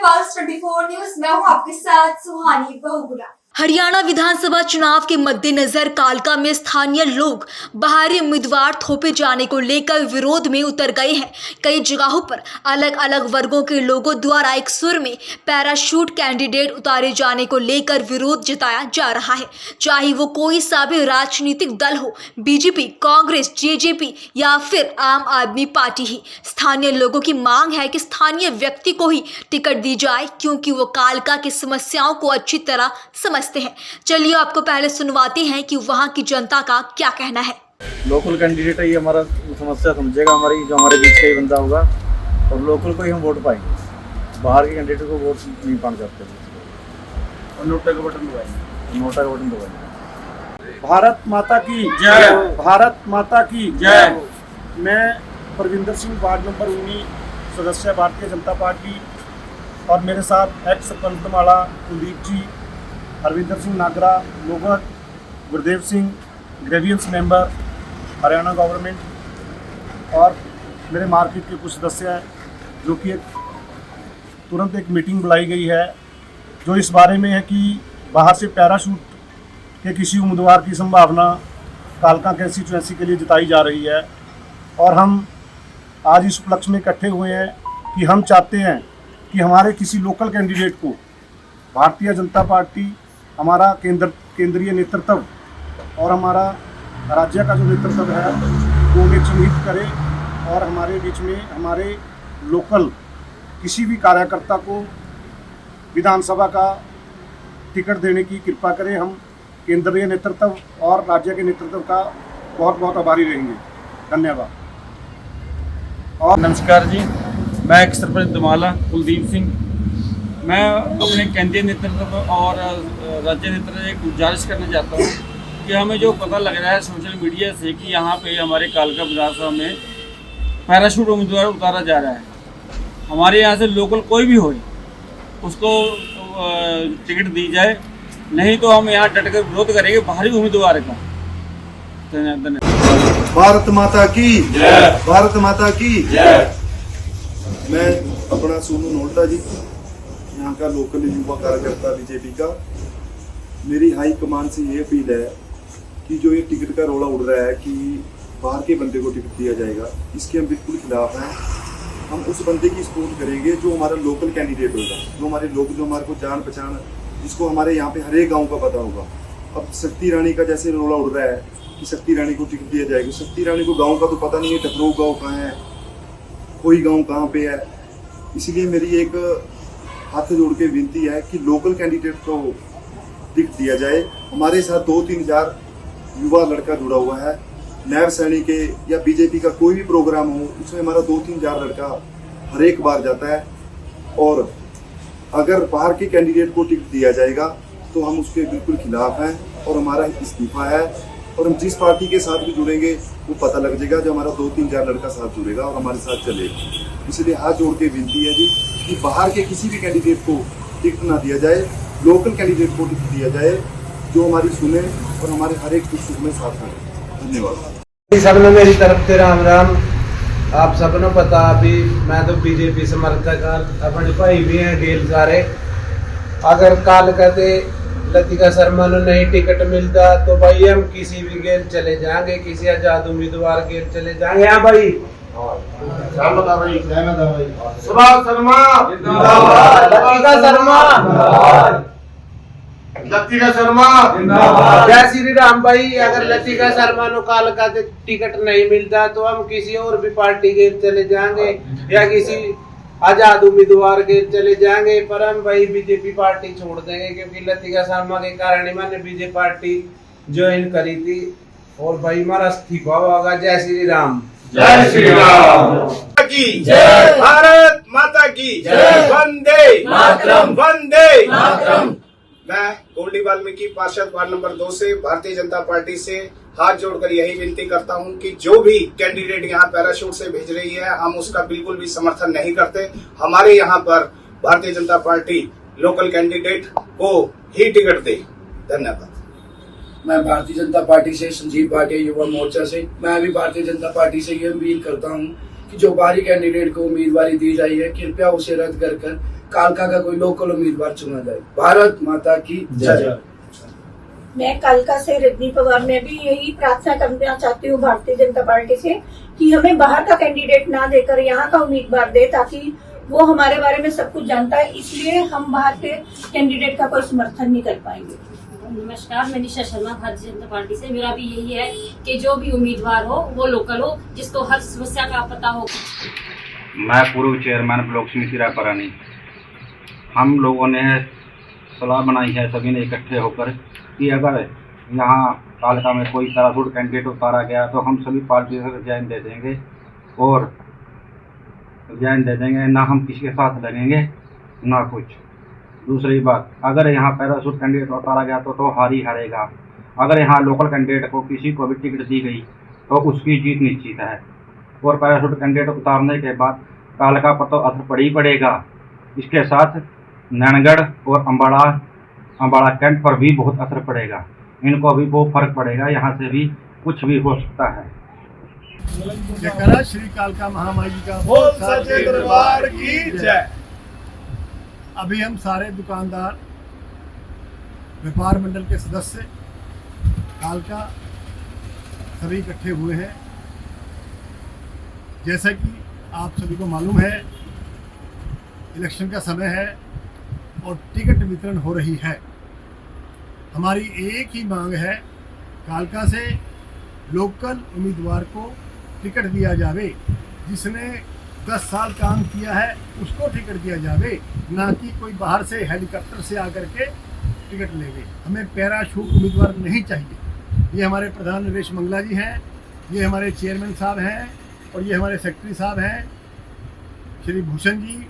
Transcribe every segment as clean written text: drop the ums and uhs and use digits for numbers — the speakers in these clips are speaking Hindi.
पल्स 24 न्यूज में हूँ आपके साथ सुहानी बहुगुणा। हरियाणा विधानसभा चुनाव के मद्देनजर कालका में स्थानीय लोग बाहरी उम्मीदवार थोपे जाने को लेकर विरोध में उतर गए हैं। कई जगहों पर अलग अलग वर्गों के लोगों द्वारा एक सुर में पैराशूट कैंडिडेट उतारे जाने को लेकर विरोध जताया जा रहा है, चाहे वो कोई सा भी राजनीतिक दल हो, बीजेपी, कांग्रेस, जेजेपी या फिर आम आदमी पार्टी ही। स्थानीय लोगों की मांग है कि स्थानीय व्यक्ति को ही टिकट दी जाए, क्योंकि वो कालका की समस्याओं को अच्छी तरह समझते हैं। चलिए आपको पहले सुनवाते हैं कि वहां की जनता का क्या कहना है। लोकल कैंडिडेट ही हमारा समस्या समझेगा, हमारी जो हमारे बीच का ही बंदा होगा और लोकल को ही हम वोट पाएंगे। बाहर के कैंडिडेट को वोट नहीं पाना चाहते और नोटा का बटन दबाएंगे। भारत माता की जय, भारत माता की जय। मैं परविंदर सिंह, वार्ड नंबर 19, सदस्य भारतीय जनता पार्टी, और मेरे साथ एक्स सरपंच धमाला कुलदीप जी, हरविंदर सिंह नागरा, लोगत, Gurdev Singh, grievance member Haryana government, और मेरे मार्केट के कुछ सदस्य हैं, जो कि तुरंत एक मीटिंग बुलाई गई है जो इस बारे में है कि बाहर से पैराशूट के किसी उम्मीदवार की संभावना कालका कंस्टिट्यूएंसी के लिए जताई जा रही है। और हम आज इस उपलक्ष्य में इकट्ठे हुए हैं कि हम चाहते हैं कि हमारे किसी लोकल कैंडिडेट को भारतीय जनता पार्टी, हमारा केंद्रीय नेतृत्व और हमारा राज्य का जो नेतृत्व है वो उन्हें चिन्हित करे और हमारे बीच में हमारे लोकल किसी भी कार्यकर्ता को विधानसभा का टिकट देने की कृपा करें। हम केंद्रीय नेतृत्व और राज्य के नेतृत्व का बहुत बहुत आभारी रहेंगे। धन्यवाद। और नमस्कार जी, मैं एक सरपंच धमाला कुलदीप सिंह। मैं अपने केंद्रीय नेतृत्व और राज्य नेतृत्व से एक गुजारिश करना चाहता हूँ कि हमें जो पता लग रहा है सोशल मीडिया से कि यहाँ पे हमारे कालका विधानसभा में पैराशूट उम्मीदवार उतारा जा रहा है। हमारे यहाँ से लोकल कोई भी हो उसको टिकट दी जाए, नहीं तो हम यहाँ डट कर विरोध करेंगे बाहरी उम्मीदवार का। धन्यवाद। भारत माता की जय, भारत माता की जय। मैं अपना सोनू नोल्टा जी, यहाँ का लोकल युवा कार्यकर्ता बीजेपी का। मेरी हाई कमान से ये अपील है कि जो ये टिकट का रोला उड़ रहा है कि बाहर के बंदे को टिकट दिया जाएगा, इसके हम बिल्कुल खिलाफ हैं। हम उस बंदे की सपोर्ट करेंगे जो हमारा लोकल कैंडिडेट होगा, जो हमारे लोग, जो हमारे को जान पहचान, जिसको हमारे यहाँ पे हर एक गाँव का पता होगा। अब शक्ति रानी का जैसे रोला उड़ रहा है कि शक्ति रानी को टिकट दिया जाएगा, शक्ति रानी को गाँव का तो पता नहीं है, टकरों गाँव कहाँ है, कोई गाँव कहाँ पे है। इसीलिए मेरी एक हाथ जोड़ के विनती है कि लोकल कैंडिडेट को टिकट दिया जाए। हमारे साथ 2-3 हज़ार युवा लड़का जुड़ा हुआ है। नैब सैनी के या बीजेपी का कोई भी प्रोग्राम हो, उसमें हमारा 2-3 हज़ार लड़का हर एक बार जाता है। और अगर बाहर के कैंडिडेट को टिकट दिया जाएगा तो हम उसके बिल्कुल खिलाफ हैं और हमारा इस्तीफा है। और हम जिस पार्टी के साथ भी जुड़ेंगे वो पता लग जाएगा, जो हमारा 2-3 हज़ार लड़का साथ जुड़ेगा और हमारे साथ चलेगा। इसलिए हाथ जोड़ के विनती है जी कि बाहर के किसी भी कैंडिडेट को टिकट ना दिया जाए, लोकल कैंडिडेट को टिकट दिया जाए जो हमारी सुने और हमारे हर एक सुख में साथ रहे। धन्यवाद। सबने मेरी तरफ से राम राम। आप सबने पता, अभी मैं तो बीजेपी समर्थक, अपने भाई भी हैं गेल सारे। अगर काल कहते लतिका शर्मा ने नहीं टिकट मिलता तो भाई हम किसी भी गेल चले जाएंगे, किसी आजाद उम्मीदवार गेल चले जाएंगे। हाँ भाई, सुभाष शर्मा जिंदाबाद, लतिका शर्मा जिंदाबाद, लतिका शर्मा जिंदाबाद। जय श्री राम। भाई अगर लतिका शर्मा नो काल का टिकट नहीं मिलता तो हम किसी और भी पार्टी के चले जाएंगे या किसी आजाद उम्मीदवार के चले जाएंगे, पर हम भाई बीजेपी पार्टी छोड़ देंगे, क्योंकि लतिका शर्मा के कारण ही मैंने बीजेपी पार्टी ज्वाइन करी थी। और भाई हमारा इस्तीफा होगा। जय श्री राम। जय श्री राम की जय, भारत माता की जय, वंदे मातरम, वंदे मातरम। मैं गोल्डी वाल्मीकि, पार्षद वार्ड नंबर 2 से भारतीय जनता पार्टी से हाथ जोड़कर यही विनती करता हूं कि जो भी कैंडिडेट यहां पैराशूट से भेज रही है, हम उसका बिल्कुल भी समर्थन नहीं करते। हमारे यहां पर Bharatiya Janata party local candidate को ही टिकट दे। धन्यवाद। मैं भारतीय जनता पार्टी से, संजीव भाटिया युवा मोर्चा से, मैं भी भारतीय जनता पार्टी से ये अपील करता हूं कि जो बाहरी कैंडिडेट को उम्मीदवारी दी जाए है, कृपया उसे रद्द कर कालका का कोई लोकल उम्मीदवार चुना जाए। भारत माता की जय। मैं कालका से रजनी पवार, मैं भी यही प्रार्थना करना चाहती हूँ भारतीय जनता पार्टी से कि हमें बाहर का कैंडिडेट ना देकर यहाँ का उम्मीदवार दे, ताकि वो हमारे बारे में सब कुछ जानता है, इसलिए हम बाहर के कैंडिडेट का कोई समर्थन नहीं कर पाएंगे। नमस्कार, मैं निशा शर्मा भारतीय जनता पार्टी से। मेरा भी यही है कि जो भी उम्मीदवार हो वो लोकल हो, जिसको हर समस्या का पता हो। मैं पूर्व चेयरमैन ब्लॉक समिति रायपरानी, हम लोगों ने सलाह बनाई है सभी ने इकट्ठे होकर कि अगर यहाँ कालका में कोई पैराशूट कैंडिडेट उतारा गया तो हम सभी पार्टी से रिजाइन दे देंगे और रिजाइन दे देंगे, ना हम किसी के साथ लगेंगे ना कुछ। दूसरी बात, अगर यहाँ पैराशूट कैंडिडेट उतारा गया तो हार ही हारेगा। अगर यहाँ लोकल कैंडिडेट को किसी को भी टिकट दी गई तो उसकी जीत निश्चित है। और पैराशूट कैंडिडेट उतारने के बाद कालका पर तो असर पड़ ही पड़ेगा, इसके साथ नैनगढ़ और अम्बाड़ा कैंट पर भी बहुत असर पड़ेगा। इनको भी बहुत फर्क पड़ेगा, यहाँ से भी कुछ भी हो सकता है। जयकारा श्री कालका महामाई का बोल सच्चे दरबार की जय। अभी हम सारे दुकानदार, व्यापार मंडल के सदस्य कालका सभी इकट्ठे हुए हैं। जैसा कि आप सभी को मालूम है, इलेक्शन का समय है और टिकट वितरण हो रही है। हमारी एक ही मांग है, कालका से लोकल उम्मीदवार को टिकट दिया जावे। जिसने 10 साल काम किया है उसको टिकट दिया जावे, ना कि कोई बाहर से हेलीकॉप्टर से आकर के टिकट लेवे। हमें पैराशूट उम्मीदवार नहीं चाहिए। ये हमारे प्रधान नरेश मंगला जी हैं, ये हमारे चेयरमैन साहब हैं और ये हमारे सेक्रेटरी साहब हैं श्री भूषण जी,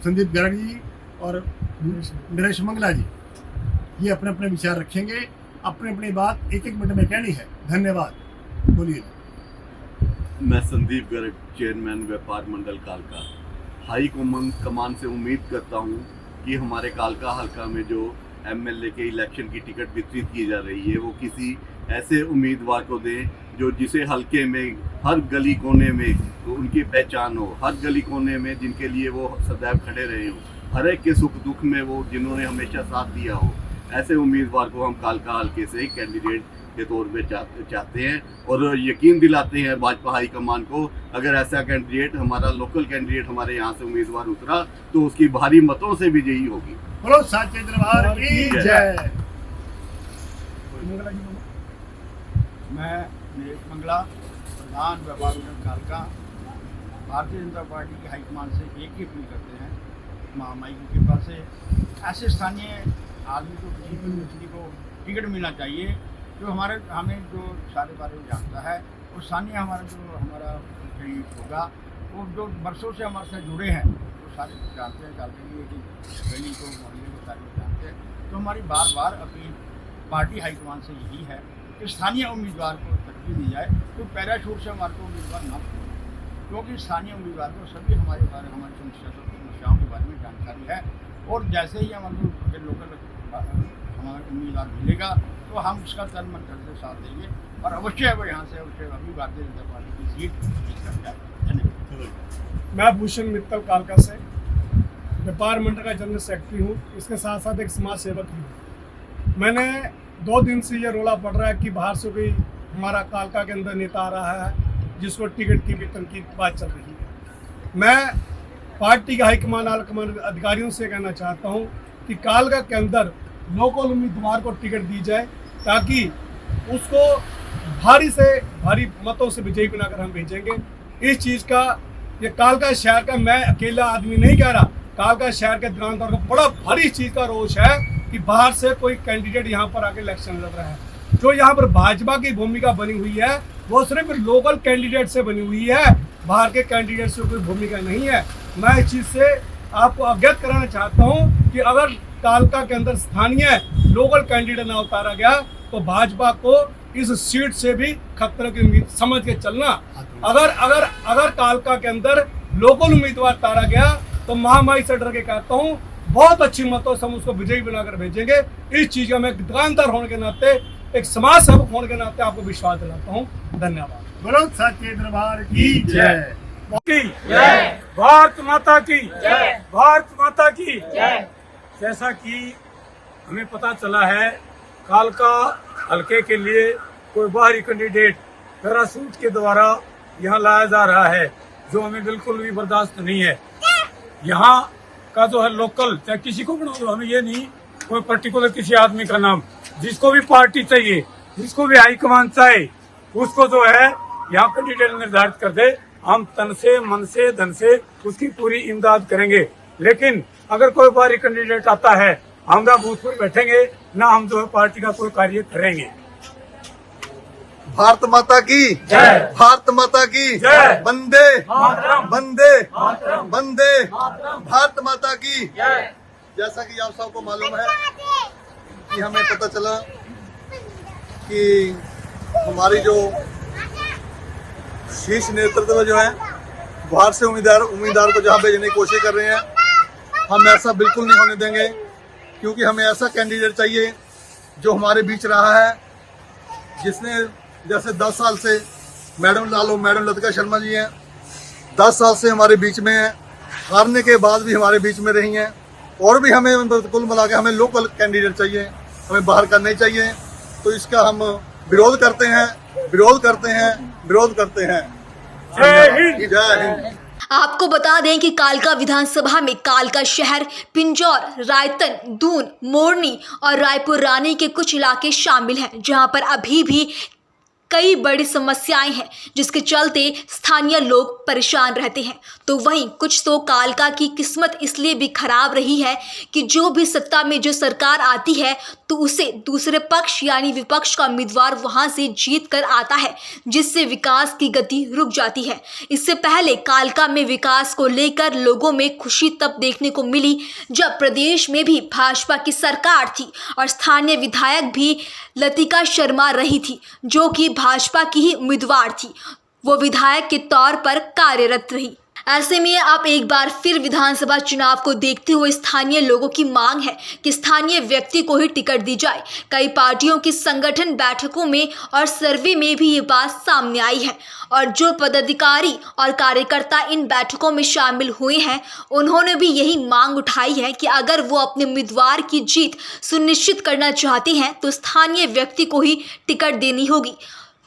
संदीप गर्ग जी और नरेश मंगला जी। ये अपने अपने विचार रखेंगे, अपनी अपनी बात एक मिनट में कहनी है। धन्यवाद। बोलिए। मैं संदीप गर्ग, चेयरमैन व्यापार मंडल कालका, हाई कमान से उम्मीद करता हूं कि हमारे कालका हल्का में जो एमएलए के इलेक्शन की टिकट वितरित की जा रही है वो किसी ऐसे उम्मीदवार को दें जो जिसे हल्के में हर गली कोने में तो उनकी पहचान हो, हर गली कोने में जिनके लिए वो सदैव खड़े रहे हो, हर एक के सुख दुख में वो जिन्होंने हमेशा साथ दिया हो, ऐसे उम्मीदवार को हम कालका हल्के से कैंडिडेट के तौर पे चाहते हैं और यकीन दिलाते हैं भाजपा हाईकमान को, अगर ऐसा कैंडिडेट हमारा लोकल कैंडिडेट हमारे यहाँ से उम्मीदवार उतरा तो उसकी भारी मतों से विजयी होगी। बोलो सच्चे दरबार की जय। मैं नरेश मंगला, प्रधान व्यापार मंडल कालका, भारतीय जनता पार्टी की हाईकमान से एक ही अपील करते हैं, महामाई की कृपा से ऐसे स्थानीय आदमी को, किसी को टिकट मिलना चाहिए जो हमें जो सारे बारे में जानता है और स्थानीय हमारा कैंडिडेट होगा, वो जो वर्षों से हमारे साथ जुड़े हैं वो सारे जानते हैं, गली को मोहल्ले को सारे जानते हैं। तो हमारी बार बार अपील पार्टी हाईकमान से यही है कि स्थानीय उम्मीदवार को तरजीह दी जाए, तो पैराशूट से हमारे को उम्मीदवार ना हो, क्योंकि स्थानीय उम्मीदवार को सभी हमारी समस्याओं के बारे में जानकारी है और जैसे ही हमारे लोकल हमारा उम्मीदवार मिलेगा तो हम उसका तन मन धन से साथ देंगे और अवश्य वो यहाँ से अभी भारतीय जनता पार्टी की सीट जीत कर जाए। धन्यवाद। मैं भूषण मित्तल कालका से व्यापार मंडल का जनरल सेक्रेटरी हूँ, इसके साथ साथ एक समाज सेवक भी हूँ। मैंने 2 दिन से ये रोला पड़ रहा है कि बाहर से कोई हमारा कालका के अंदर नेता आ रहा है जिसको टिकट की वितरण की बात चल रही है। मैं पार्टी के हाईकमान अधिकारियों से कहना चाहता हूँ कि कालका के अंदर लोकल उम्मीदवार को टिकट दी जाए ताकि उसको भारी से भारी मतों से विजयी बनाकर हम भेजेंगे। इस चीज़ का, ये कालका शहर का मैं अकेला आदमी नहीं कह रहा, कालका शहर के दुकानदार को बड़ा भारी इस चीज़ का रोष है कि बाहर से कोई कैंडिडेट यहाँ पर आके इलेक्शन लड़ रहा है। जो यहाँ पर भाजपा की भूमिका बनी हुई है वो सिर्फ लोकल कैंडिडेट से बनी हुई है, बाहर के कैंडिडेट से कोई भूमिका नहीं है। मैं इस चीज़ से आपको अवगत कराना चाहता हूँ कि अगर कालका के अंदर स्थानीय लोकल कैंडिडेट ना उतारा गया तो भाजपा को इस सीट से भी खतरे की उम्मीद समझ के चलना। अगर कालका के अंदर लोकल उम्मीदवार उतारा गया तो महामाई से डर के कहता हूँ बहुत अच्छी मतों से हम उसको विजयी बनाकर भेजेंगे। इस चीज का मैं दुकानदार होने के नाते, एक समाज सेवक होने के नाते आपको विश्वास दिलाता हूँ। धन्यवाद। बोलो सच्चे दरबार की जय। भारत माता की जय, भारत माता की जय। जैसा कि हमें पता चला है, कालका हलके के लिए कोई बाहरी कैंडिडेट पैराशूट के द्वारा यहाँ लाया जा रहा है, जो हमें बिल्कुल भी बर्दाश्त नहीं है। यहाँ का जो है लोकल, चाहे किसी को बना दो, हमें ये नहीं कोई पर्टिकुलर किसी आदमी का नाम, जिसको भी पार्टी चाहिए, जिसको भी हाईकमान चाहे, उसको जो है यहाँ कैंडिडेट निर्धारित कर दे, हम तन से, मन से, धन से उसकी पूरी इमदाद करेंगे। लेकिन अगर कोई बाहरी कैंडिडेट आता है, हम ना बूथ पर बैठेंगे, ना हम जो है पार्टी का कोई कार्य करेंगे। भारत माता की जय, भारत माता की जय, वंदे वंदे वंदे, भारत माता की जय। जैसा कि आप सबको मालूम है कि हमें पता चला कि हमारी जो शीर्ष नेतृत्व जो है बाहर से उम्मीदवार को जहां भेजने की कोशिश कर रहे हैं, हम ऐसा बिल्कुल नहीं होने देंगे, क्योंकि हमें ऐसा कैंडिडेट चाहिए जो हमारे बीच रहा है, जिसने जैसे 10 साल से मैडम लतिका शर्मा जी हैं, 10 साल से हमारे बीच में हैं, हारने के बाद भी हमारे बीच में रही हैं। और भी हमें कुल मिला के हमें लोकल कैंडिडेट चाहिए, हमें बाहर का नहीं चाहिए। तो इसका हम विरोध करते हैं, विरोध करते हैं, विरोध करते हैं। जय हिंद, जय हिंद। आपको बता दें कि कालका विधानसभा में कालका शहर, पिंजौर, रायतन, दून, मोरनी और रायपुर रानी के कुछ इलाके शामिल हैं, जहां पर अभी भी कई बड़ी समस्याएं हैं, जिसके चलते स्थानीय लोग परेशान रहते हैं। तो वहीं कुछ तो कालका की किस्मत इसलिए भी खराब रही है कि जो भी सत्ता में जो सरकार आती है, तो उसे दूसरे पक्ष यानी विपक्ष का उम्मीदवार वहां से जीत कर आता है, जिससे विकास की गति रुक जाती है। इससे पहले कालका में विकास को लेकर लोगों में खुशी तब देखने को मिली जब प्रदेश में भी भाजपा की सरकार थी और स्थानीय विधायक भी लतिका शर्मा रही थी, जो कि भाजपा की ही उम्मीदवार थी। वो विधायक के तौर पर कार्यरत रही। ऐसे में अब एक बार फिर विधानसभा चुनाव को देखते हुए स्थानीय लोगों की मांग है कि स्थानीय व्यक्ति को ही टिकट दी जाए। कई पार्टियों की संगठन बैठकों में और सर्वे में भी ये बात सामने आई है और जो पदाधिकारी और कार्यकर्ता इन बैठकों में शामिल हुए हैं, उन्होंने भी यही मांग उठाई है कि अगर वो अपने उम्मीदवार की जीत सुनिश्चित करना चाहते हैं तो स्थानीय व्यक्ति को ही टिकट देनी होगी।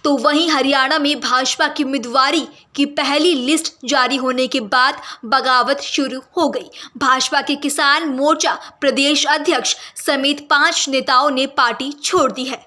तो वहीं हरियाणा में भाजपा की उम्मीदवारी की पहली लिस्ट जारी होने के बाद बगावत शुरू हो गई। भाजपा के किसान मोर्चा प्रदेश अध्यक्ष समेत 5 नेताओं ने पार्टी छोड़ दी है।